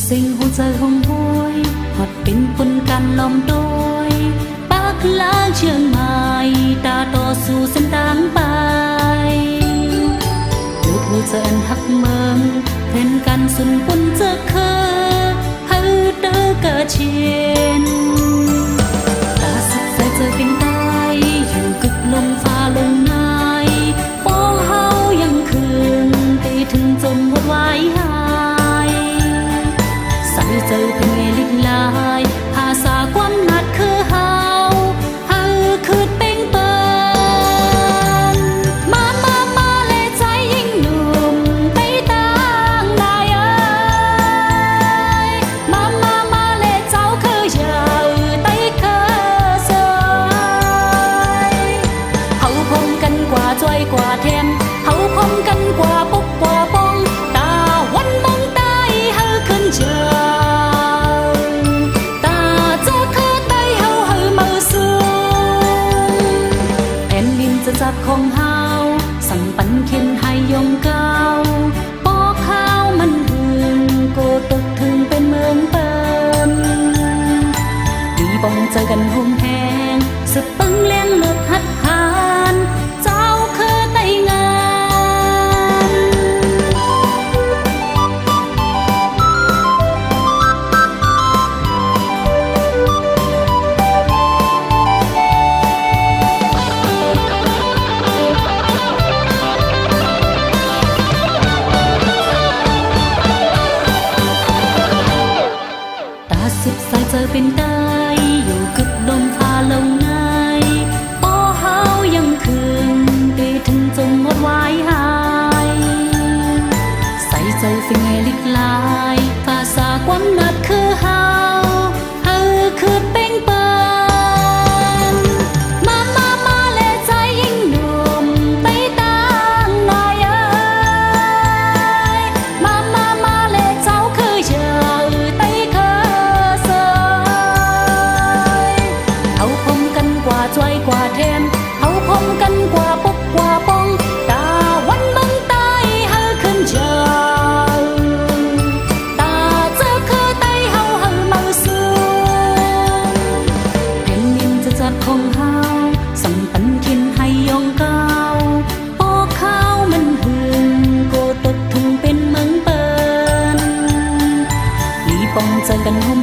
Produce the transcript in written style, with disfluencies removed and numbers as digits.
sinh hôn rơi hông hôi hoặc bên quân can lòng đôi bác lá trường mai ta to su sân táng bay được hôn rơi hắc mơ thêm can xuân quân giấc khơ hư đỡ cả trên ta sắp dậy rơi bên tay dù cực lông pha lông nai bó hao yang khương tê thương dồn một vái hai sai giờ từng nghe lịch lại hà xa quan nát khơ hao hư khứt bên bên ma lệ trái hình nùm tay tang lại ơi ma lệ cháu khơi giờ tay khơ rơi hậu không cân quả trôi quả thêm hậu không cân quả bốc quả bông ta quấn bóng tay hư khấn chờ giáp không haoสั่งปันเขียนให้ยงเก้าปอข้าวมันหึงโกตกถึงเป็นเมืองเปิมดีบองเจอกันหงแหงสึกปึ้งเลี้ยงเลือดหัดหานเจ้าเคยไต่งานเจอเป็นได้อยู่กึกลมพาลงในปอเฮายังคืนตีถึงจงหมดไว้หายใส่ใจฟิงไงลิกลายภาษาความนัดคือเฮาคือเป้งเปิ้นมาเลใจยิ่งหนุ่มไปตั้งนายเอ้ยมาเลเจ้าคือเยอะไต้เคจอยกว่าแทมเอาพมกันกว่าปกกว่าปองตาวันบังตายเฮาขึ้นเจอตาเจอคือไตเฮาเมาสูแผ่นดินจะจัดของเฮาสั่งปันทินให้ยองเก้าปอข้าวมันหึงโกตกถึงเป็นเมืองเปิ้นมีปองเจอกันหม